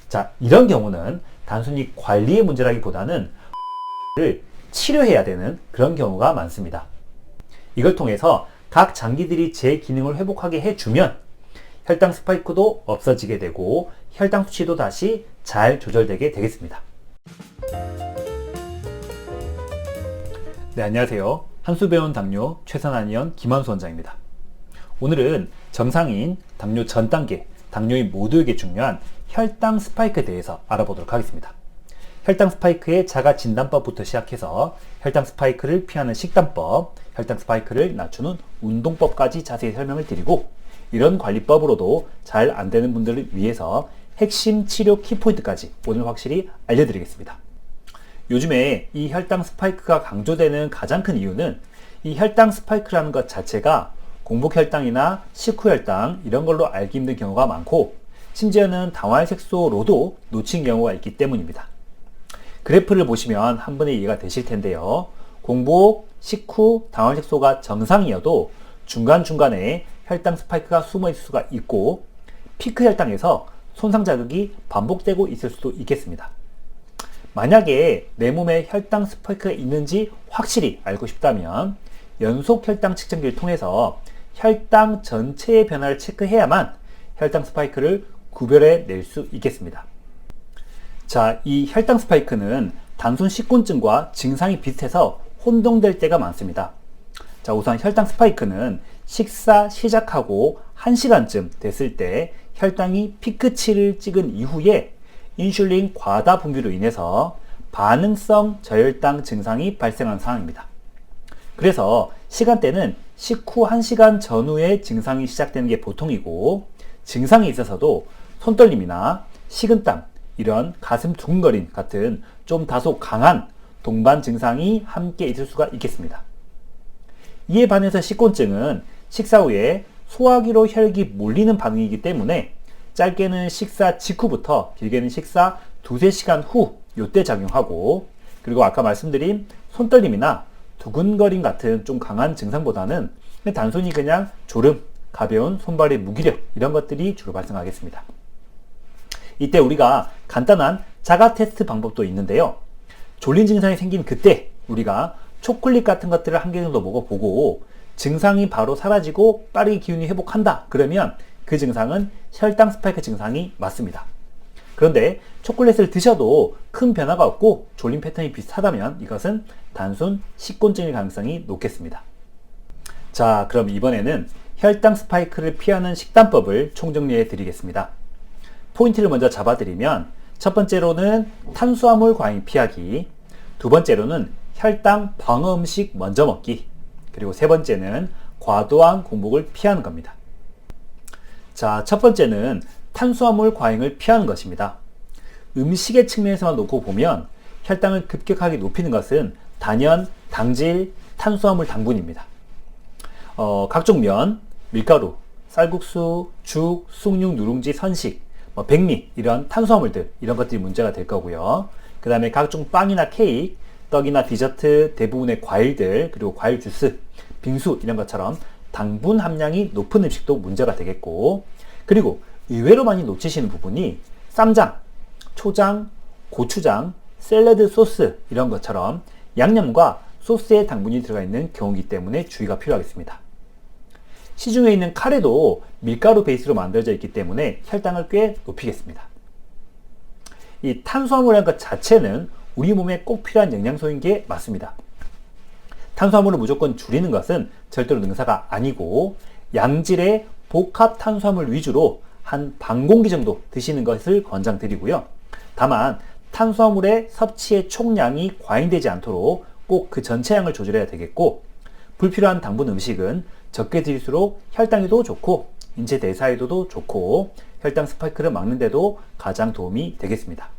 자, 이런 경우는 단순히 관리의 문제라기보다는 를 치료해야 되는 그런 경우가 많습니다. 이걸 통해서 각 장기들이 제 기능을 회복하게 해주면 혈당 스파이크도 없어지게 되고 혈당 수치도 다시 잘 조절되게 되겠습니다. 네, 안녕하세요. 한수배운 당뇨 최선한의원 김한수 원장입니다. 오늘은 정상인 당뇨 전 단계, 당뇨인 모두에게 중요한 혈당 스파이크에 대해서 알아보도록 하겠습니다. 혈당 스파이크의 자가 진단법부터 시작해서 혈당 스파이크를 피하는 식단법, 혈당 스파이크를 낮추는 운동법까지 자세히 설명을 드리고, 이런 관리법으로도 잘 안 되는 분들을 위해서 핵심 치료 키포인트까지 오늘 확실히 알려드리겠습니다. 요즘에 이 혈당 스파이크가 강조되는 가장 큰 이유는 이 혈당 스파이크라는 것 자체가 공복혈당이나 식후혈당 이런 걸로 알기 힘든 경우가 많고, 심지어는 당화혈색소로도 놓친 경우가 있기 때문입니다. 그래프를 보시면 한 번에 이해가 되실 텐데요. 공복, 식후, 당화혈색소가 정상이어도 중간중간에 혈당 스파이크가 숨어 있을 수가 있고, 피크 혈당에서 손상 자극이 반복되고 있을 수도 있겠습니다. 만약에 내 몸에 혈당 스파이크가 있는지 확실히 알고 싶다면 연속 혈당 측정기를 통해서 혈당 전체의 변화를 체크해야만 혈당 스파이크를 구별해 낼 수 있겠습니다. 자, 이 혈당 스파이크는 단순 식곤증과 증상이 비슷해서 혼동될 때가 많습니다. 자, 우선 혈당 스파이크는 식사 시작하고 1시간쯤 됐을 때 혈당이 피크치를 찍은 이후에 인슐린 과다 분비로 인해서 반응성 저혈당 증상이 발생한 상황입니다. 그래서 시간대는 식후 1시간 전후에 증상이 시작되는 게 보통이고, 증상이 있어서도 손떨림이나 식은땀, 이런 가슴 두근거림 같은 좀 다소 강한 동반 증상이 함께 있을 수가 있겠습니다. 이에 반해서 식곤증은 식사 후에 소화기로 혈액이 몰리는 반응이기 때문에 짧게는 식사 직후부터 길게는 식사 2-3시간 후 요때 작용하고, 그리고 아까 말씀드린 손떨림이나 두근거림 같은 좀 강한 증상보다는 단순히 그냥 졸음, 가벼운 손발의 무기력 이런 것들이 주로 발생하겠습니다. 이때 우리가 간단한 자가 테스트 방법도 있는데요. 졸린 증상이 생긴 그때 우리가 초콜릿 같은 것들을 한 개 정도 먹어보고 증상이 바로 사라지고 빠르게 기운이 회복한다, 그러면 그 증상은 혈당 스파이크 증상이 맞습니다. 그런데 초콜릿을 드셔도 큰 변화가 없고 졸림 패턴이 비슷하다면 이것은 단순 식곤증일 가능성이 높겠습니다. 자, 그럼 이번에는 혈당 스파이크를 피하는 식단법을 총정리해 드리겠습니다. 포인트를 먼저 잡아드리면, 첫 번째로는 탄수화물 과잉 피하기, 두 번째로는 혈당 방어 음식 먼저 먹기, 그리고 세 번째는 과도한 공복을 피하는 겁니다. 자, 첫 번째는 탄수화물 과잉을 피하는 것입니다. 음식의 측면에서만 놓고 보면 혈당을 급격하게 높이는 것은 단연 당질, 탄수화물 당분입니다. 각종 면, 밀가루, 쌀국수, 죽, 숭늉, 누룽지, 선식, 백미 이런 탄수화물들, 이런 것들이 문제가 될 거고요. 그 다음에 각종 빵이나 케이크, 떡이나 디저트, 대부분의 과일들, 그리고 과일 주스, 빙수 이런 것처럼 당분 함량이 높은 음식도 문제가 되겠고, 그리고 의외로 많이 놓치시는 부분이 쌈장, 초장, 고추장, 샐러드 소스 이런 것처럼 양념과 소스에 당분이 들어가 있는 경우이기 때문에 주의가 필요하겠습니다. 시중에 있는 카레도 밀가루 베이스로 만들어져 있기 때문에 혈당을 꽤 높이겠습니다. 이 탄수화물이라는 것 자체는 우리 몸에 꼭 필요한 영양소인 게 맞습니다. 탄수화물을 무조건 줄이는 것은 절대로 능사가 아니고, 양질의 복합 탄수화물 위주로 한 반 공기 정도 드시는 것을 권장드리고요. 다만 탄수화물의 섭취의 총량이 과잉되지 않도록 꼭 그 전체량을 조절해야 되겠고, 불필요한 당분 음식은 적게 드릴수록 혈당에도 좋고 인체 대사에도 좋고 혈당 스파이크를 막는 데도 가장 도움이 되겠습니다.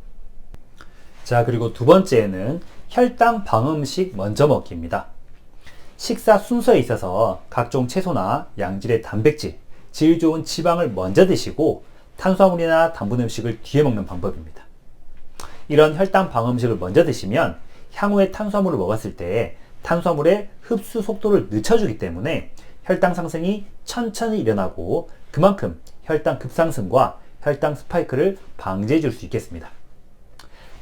자, 그리고 두 번째는 혈당 방어 음식 먼저 먹기입니다. 식사 순서에 있어서 각종 채소나 양질의 단백질, 질 좋은 지방을 먼저 드시고 탄수화물이나 당분 음식을 뒤에 먹는 방법입니다. 이런 혈당 방어 음식을 먼저 드시면 향후에 탄수화물을 먹었을 때 탄수화물의 흡수 속도를 늦춰주기 때문에 혈당 상승이 천천히 일어나고, 그만큼 혈당 급상승과 혈당 스파이크를 방지해 줄 수 있겠습니다.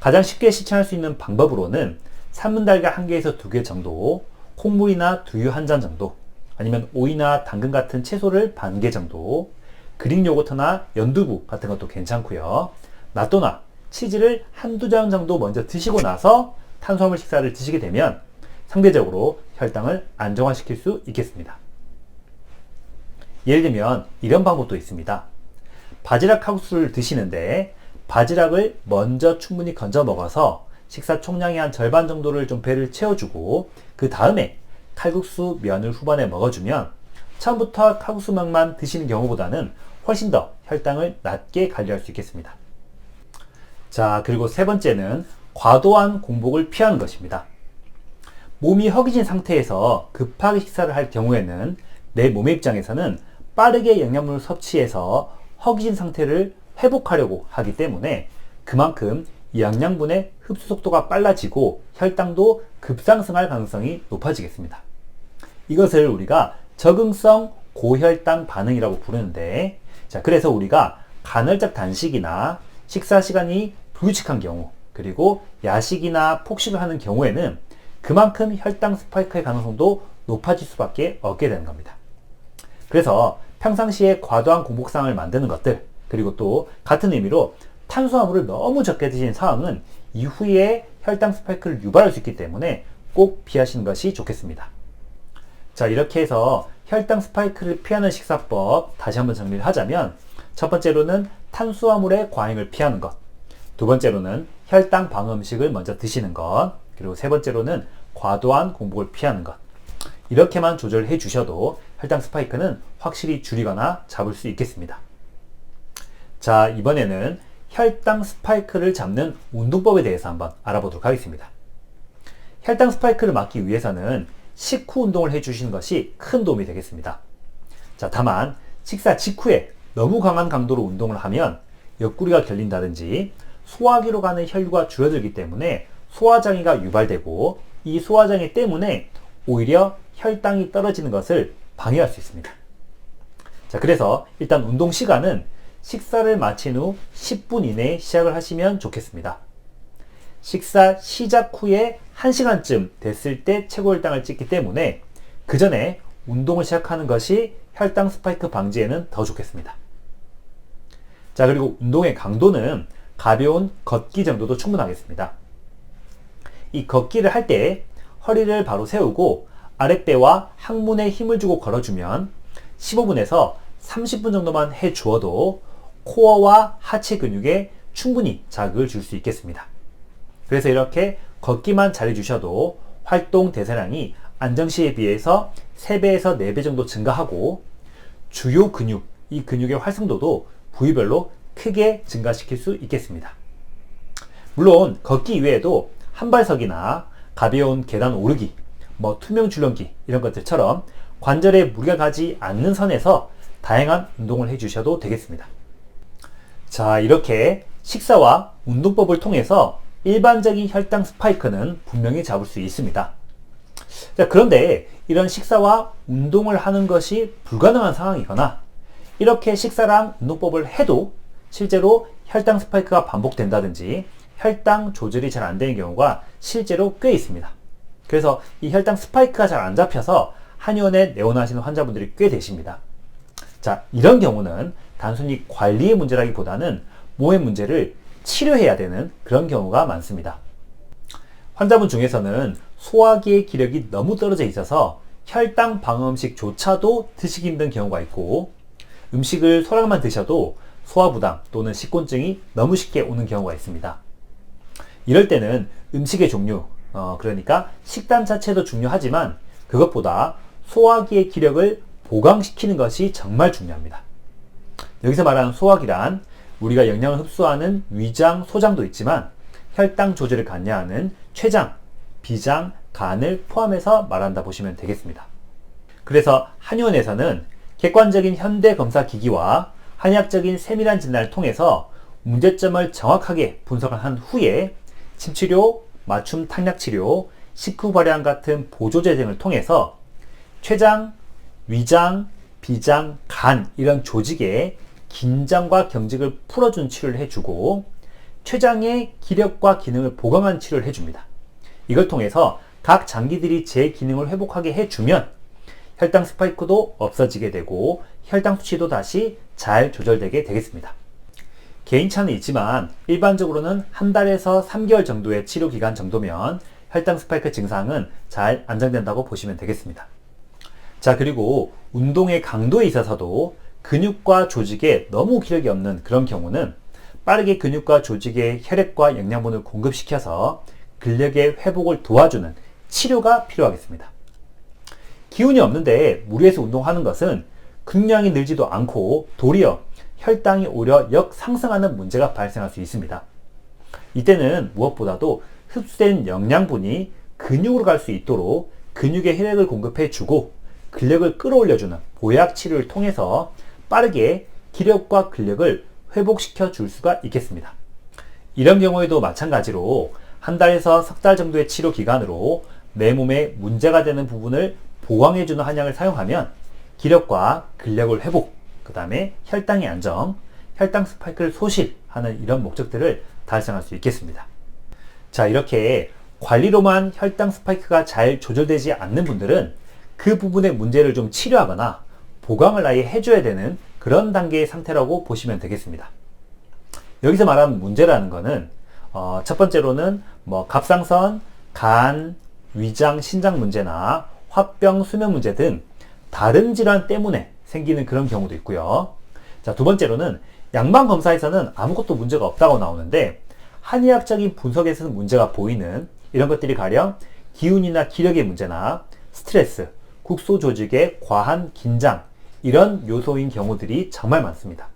가장 쉽게 실천할 수 있는 방법으로는 삶은 달걀 1개에서 2개 정도, 콩물이나 두유 1잔 정도, 아니면 오이나 당근 같은 채소를 반 개 정도, 그릭 요거트나 연두부 같은 것도 괜찮고요. 낫또나 치즈를 한두 장 정도 먼저 드시고 나서 탄수화물 식사를 드시게 되면 상대적으로 혈당을 안정화시킬 수 있겠습니다. 예를 들면 이런 방법도 있습니다. 바지락 칼국수를 드시는데 바지락을 먼저 충분히 건져 먹어서 식사 총량의 한 절반 정도를 좀 배를 채워주고 그 다음에 칼국수 면을 후반에 먹어주면 처음부터 칼국수면만 드시는 경우보다는 훨씬 더 혈당을 낮게 관리할 수 있겠습니다. 자, 그리고 세 번째는 과도한 공복을 피하는 것입니다. 몸이 허기진 상태에서 급하게 식사를 할 경우에는 내 몸의 입장에서는 빠르게 영양분을 섭취해서 허기진 상태를 회복하려고 하기 때문에 그만큼 영양분의 흡수 속도가 빨라지고 혈당도 급상승할 가능성이 높아지겠습니다. 이것을 우리가 적응성 고혈당 반응이라고 부르는데, 자, 그래서 우리가 간헐적 단식이나 식사 시간이 불규칙한 경우, 그리고 야식이나 폭식을 하는 경우에는 그만큼 혈당 스파이크의 가능성도 높아질 수밖에 없게 되는 겁니다. 그래서 평상시에 과도한 공복상을 만드는 것들, 그리고 또 같은 의미로 탄수화물을 너무 적게 드시는 상황은 이후에 혈당 스파이크를 유발할 수 있기 때문에 꼭 피하시는 것이 좋겠습니다. 자, 이렇게 해서 혈당 스파이크를 피하는 식사법 다시 한번 정리를 하자면, 첫 번째로는 탄수화물의 과잉을 피하는 것, 두 번째로는 혈당 방어 음식을 먼저 드시는 것, 그리고 세 번째로는 과도한 공복을 피하는 것. 이렇게만 조절해 주셔도 혈당 스파이크는 확실히 줄이거나 잡을 수 있겠습니다. 자, 이번에는 혈당 스파이크를 잡는 운동법에 대해서 한번 알아보도록 하겠습니다. 혈당 스파이크를 막기 위해서는 식후 운동을 해주시는 것이 큰 도움이 되겠습니다. 자, 다만 식사 직후에 너무 강한 강도로 운동을 하면 옆구리가 결린다든지 소화기로 가는 혈류가 줄어들기 때문에 소화장애가 유발되고 이 소화장애 때문에 오히려 혈당이 떨어지는 것을 방해할 수 있습니다. 자, 그래서 일단 운동 시간은 식사를 마친 후 10분 이내에 시작을 하시면 좋겠습니다. 식사 시작 후에 1시간쯤 됐을 때 최고 혈당을 찍기 때문에 그 전에 운동을 시작하는 것이 혈당 스파이크 방지에는 더 좋겠습니다. 자, 그리고 운동의 강도는 가벼운 걷기 정도도 충분하겠습니다. 이 걷기를 할 때 허리를 바로 세우고 아랫배와 항문에 힘을 주고 걸어주면 15분에서 30분 정도만 해주어도 코어와 하체 근육에 충분히 자극을 줄 수 있겠습니다. 그래서 이렇게 걷기만 잘해주셔도 활동 대사량이 안정시에 비해서 3배에서 4배 정도 증가하고 주요 근육, 이 근육의 활성도도 부위별로 크게 증가시킬 수 있겠습니다. 물론 걷기 이외에도 한발석이나 가벼운 계단 오르기, 투명 줄넘기 이런 것들처럼 관절에 무리가 가지 않는 선에서 다양한 운동을 해주셔도 되겠습니다. 자, 이렇게 식사와 운동법을 통해서 일반적인 혈당 스파이크는 분명히 잡을 수 있습니다. 자, 그런데 이런 식사와 운동을 하는 것이 불가능한 상황이거나 이렇게 식사랑 운동법을 해도 실제로 혈당 스파이크가 반복된다든지 혈당 조절이 잘 안 되는 경우가 실제로 꽤 있습니다. 그래서 이 혈당 스파이크가 잘 안 잡혀서 한의원에 내원하시는 환자분들이 꽤 되십니다. 자, 이런 경우는 단순히 관리의 문제라기보다는 몸의 문제를 치료해야 되는 그런 경우가 많습니다. 환자분 중에서는 소화기의 기력이 너무 떨어져 있어서 혈당 방어 음식조차도 드시기 힘든 경우가 있고, 음식을 소량만 드셔도 소화부담 또는 식곤증이 너무 쉽게 오는 경우가 있습니다. 이럴 때는 음식의 종류, 그러니까 식단 자체도 중요하지만 그것보다 소화기의 기력을 보강시키는 것이 정말 중요합니다. 여기서 말하는 소화기란 우리가 영양을 흡수하는 위장, 소장도 있지만 혈당 조절을 관여하는 췌장, 비장, 간을 포함해서 말한다 보시면 되겠습니다. 그래서 한의원에서는 객관적인 현대 검사 기기와 한의학적인 세밀한 진단을 통해서 문제점을 정확하게 분석한 후에 침치료, 맞춤 탕약 치료, 식후 발효랑 같은 보조제 등을 통해서 췌장, 위장, 비장, 간 이런 조직에 긴장과 경직을 풀어준 치료를 해주고 췌장의 기력과 기능을 보강한 치료를 해줍니다. 이걸 통해서 각 장기들이 제 기능을 회복하게 해주면 혈당 스파이크도 없어지게 되고 혈당 수치도 다시 잘 조절되게 되겠습니다. 개인차는 있지만 일반적으로는 한 달에서 3개월 정도의 치료 기간 정도면 혈당 스파이크 증상은 잘 안정된다고 보시면 되겠습니다. 자, 그리고 운동의 강도에 있어서도 근육과 조직에 너무 기력이 없는 그런 경우는 빠르게 근육과 조직에 혈액과 영양분을 공급시켜서 근력의 회복을 도와주는 치료가 필요하겠습니다. 기운이 없는데 무리해서 운동하는 것은 근육량이 늘지도 않고 도리어 혈당이 오히려 역상승하는 문제가 발생할 수 있습니다. 이때는 무엇보다도 흡수된 영양분이 근육으로 갈 수 있도록 근육에 혈액을 공급해 주고 근력을 끌어올려주는 보약 치료를 통해서 빠르게 기력과 근력을 회복시켜 줄 수가 있겠습니다. 이런 경우에도 마찬가지로 한 달에서 석 달 정도의 치료 기간으로 내 몸에 문제가 되는 부분을 보강해주는 한약을 사용하면 기력과 근력을 회복, 그 다음에 혈당의 안정, 혈당 스파이크를 소실하는 이런 목적들을 달성할 수 있겠습니다. 자, 이렇게 관리로만 혈당 스파이크가 잘 조절되지 않는 분들은 그 부분의 문제를 좀 치료하거나 보강을 아예 해줘야 되는 그런 단계의 상태라고 보시면 되겠습니다. 여기서 말하는 문제라는 거는 첫 번째로는 갑상선, 간, 위장, 신장 문제나 화병, 수면 문제 등 다른 질환 때문에 생기는 그런 경우도 있고요. 자, 두 번째로는 양방 검사에서는 아무것도 문제가 없다고 나오는데 한의학적인 분석에서는 문제가 보이는 이런 것들이 가령 기운이나 기력의 문제나 스트레스, 국소 조직의 과한 긴장 이런 요소인 경우들이 정말 많습니다.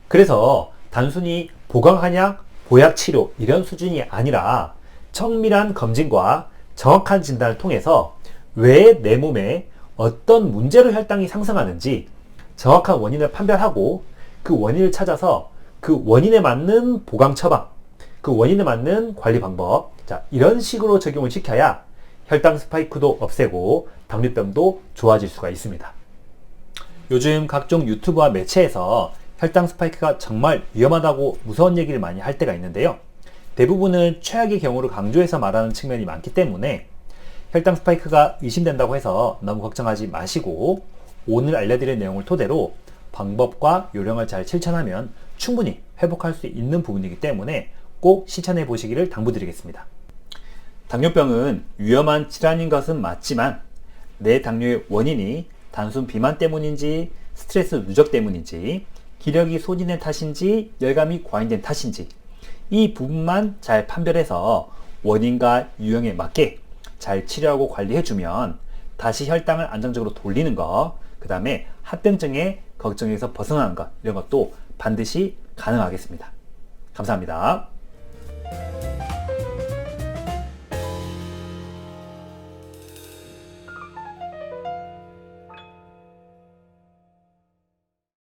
그래서 단순히 보강한약, 보약치료 이런 수준이 아니라 정밀한 검진과 정확한 진단을 통해서 왜 내 몸에 어떤 문제로 혈당이 상승하는지 정확한 원인을 판별하고 그 원인을 찾아서 그 원인에 맞는 보강 처방, 그 원인에 맞는 관리 방법, 자, 이런 식으로 적용을 시켜야 혈당 스파이크도 없애고 당뇨병도 좋아질 수가 있습니다. 요즘 각종 유튜브와 매체에서 혈당 스파이크가 정말 위험하다고 무서운 얘기를 많이 할 때가 있는데요. 대부분은 최악의 경우를 강조해서 말하는 측면이 많기 때문에 혈당 스파이크가 의심된다고 해서 너무 걱정하지 마시고 오늘 알려드릴 내용을 토대로 방법과 요령을 잘 실천하면 충분히 회복할 수 있는 부분이기 때문에 꼭 실천해 보시기를 당부드리겠습니다. 당뇨병은 위험한 질환인 것은 맞지만 내 당뇨의 원인이 단순 비만 때문인지 스트레스 누적 때문인지 기력이 소진된 탓인지 열감이 과잉된 탓인지 이 부분만 잘 판별해서 원인과 유형에 맞게 잘 치료하고 관리해주면 다시 혈당을 안정적으로 돌리는 것, 그 다음에 합병증의 걱정에서 벗어나는 것, 이런 것도 반드시 가능하겠습니다. 감사합니다.